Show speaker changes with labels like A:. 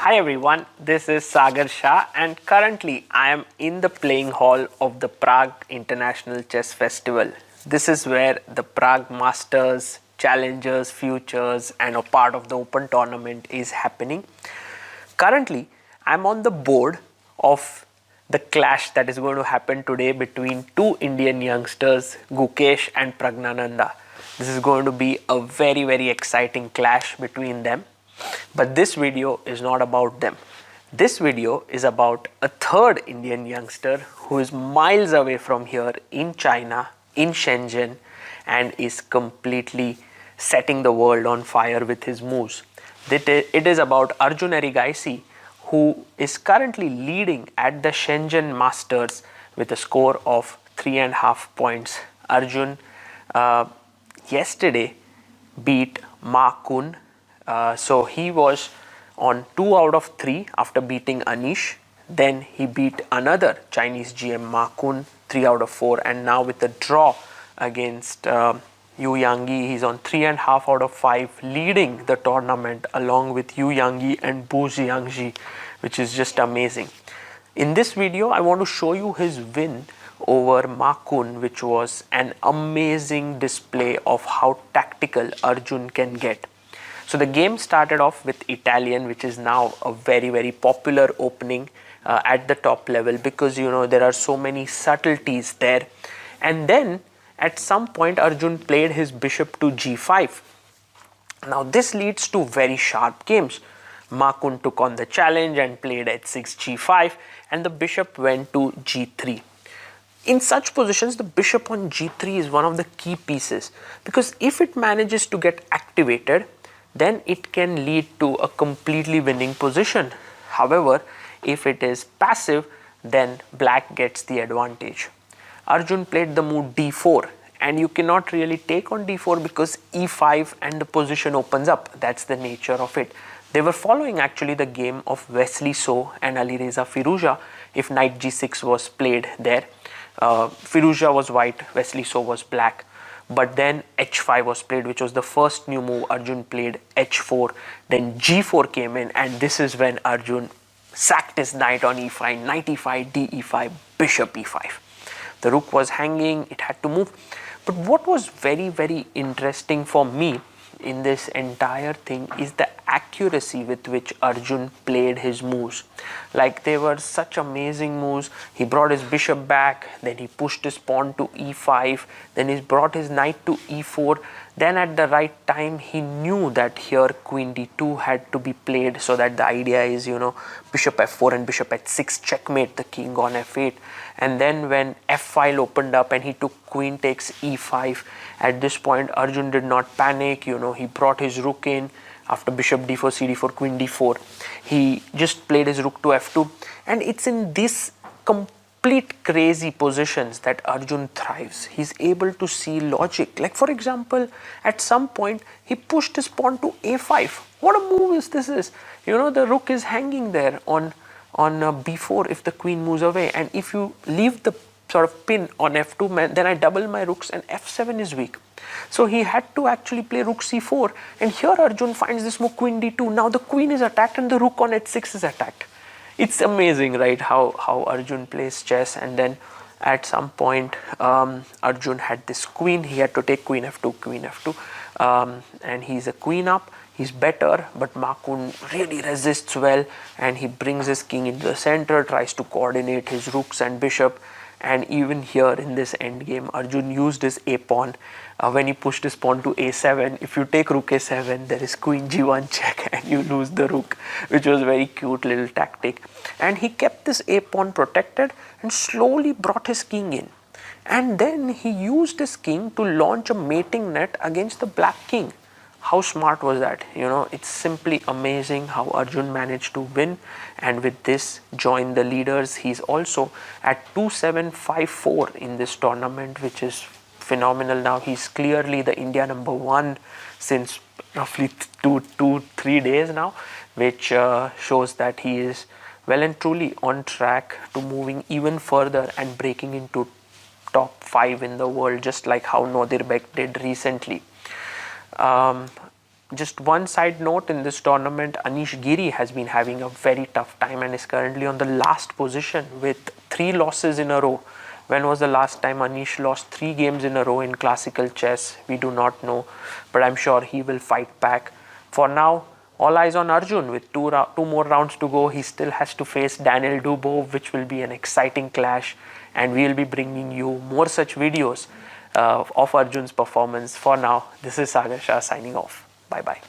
A: Hi everyone, this is Sagar Shah and currently I am in the playing hall of the Prague International Chess Festival. This is where the Prague Masters, Challengers, Futures and a part of the Open tournament is happening. Currently, I am on the board of the clash that is going to happen today between two Indian youngsters, Gukesh and Pragnananda. This is going to be a very exciting clash between them. But this video is not about them. This video is about a third Indian youngster who is miles away from here in China, in Shenzhen, and is completely setting the world on fire with his moves. It is about Arjun Erigaisi, who is currently leading at the Shenzhen Masters with a score of 3.5 points. Arjun yesterday beat Ma Qun. So he was on 2 out of 3 after beating Anish. Then he beat another Chinese GM Ma Qun 3 out of 4, and now with a draw against Yu Yangyi, he's on 3.5 out of 5, leading the tournament along with Yu Yangyi and Xiangzhi, which is just amazing. In this video, I want to show you his win over Ma Qun, which was an amazing display of how tactical Arjun can get. So the game started off with Italian, which is now a very popular opening at the top level because there are so many subtleties there. And then at some point Arjun played his bishop to g5. Now this leads to very sharp games. Ma Qun took on the challenge and played h6 g5 and the bishop went to g3. In such positions, the bishop on g3 is one of the key pieces because if it manages to get activated, then it can lead to a completely winning position. However, if it is passive, then black gets the advantage. Arjun played the move d4 and you cannot really take on d4 because e5 and the position opens up. That's the nature of it. They were following actually the game of Wesley So and Alireza Firouzja if knight g6 was played there. Firouzja was white, Wesley So was black. But then h5 was played, which was the first new move. Arjun played h4, then g4 came in, and this is when Arjun sacked his knight on e5, knight e5, d e5, bishop e5. The rook was hanging, it had to move. But what was very interesting for me in this entire thing is the accuracy with which Arjun played his moves. Like, they were such amazing moves. He brought his bishop back, then he pushed his pawn to e5, then he brought his knight to e4. Then at the right time he knew that here queen d2 had to be played, so that the idea is bishop f4 and bishop h6 checkmate the king on f8. And then when f-file opened up and he took queen takes e5, at this point Arjun did not panic. He brought his rook in after bishop d4 cd4 queen d4. He just played his rook to f2, and it's in this complete crazy positions that Arjun thrives. He's able to see logic. Like, for example, at some point he pushed his pawn to a5. What a move is this is. The rook is hanging there on b4 if the queen moves away, and if you leave the sort of pin on f2, then I double my rooks and f7 is weak. So he had to actually play rook c4, and here Arjun finds this move queen d2. Now the queen is attacked and the rook on h6 is attacked. It's amazing, right, how Arjun plays chess. And then at some point Arjun had this queen. He had to take queen f2, and he's a queen up. He's better, but Ma Qun really resists well, and he brings his king into the center, tries to coordinate his rooks and bishop. And even here in this endgame, Arjun used his a pawn when he pushed his pawn to a7. If you take rook a7, there is queen g1 check and you lose the rook, which was very cute little tactic. And he kept this a pawn protected and slowly brought his king in. And then he used his king to launch a mating net against the black king. How smart was that? It's simply amazing how Arjun managed to win, and with this join the leaders. He's also at 2754 in this tournament, which is phenomenal. Now he's clearly the India #1 since roughly 3 days now, which shows that he is well and truly on track to moving even further and breaking into top 5 in the world, just like how Nodirbek did recently. Just one side note, in this tournament, Anish Giri has been having a very tough time and is currently on the last position with 3 losses in a row. When was the last time Anish lost 3 games in a row in classical chess? We do not know, but I'm sure he will fight back. For now, all eyes on Arjun. With two more rounds to go, he still has to face Daniel Dubov, which will be an exciting clash, and we will be bringing you more such videos of Arjun's performance. For now, this is Sagar Shah signing off. Bye bye.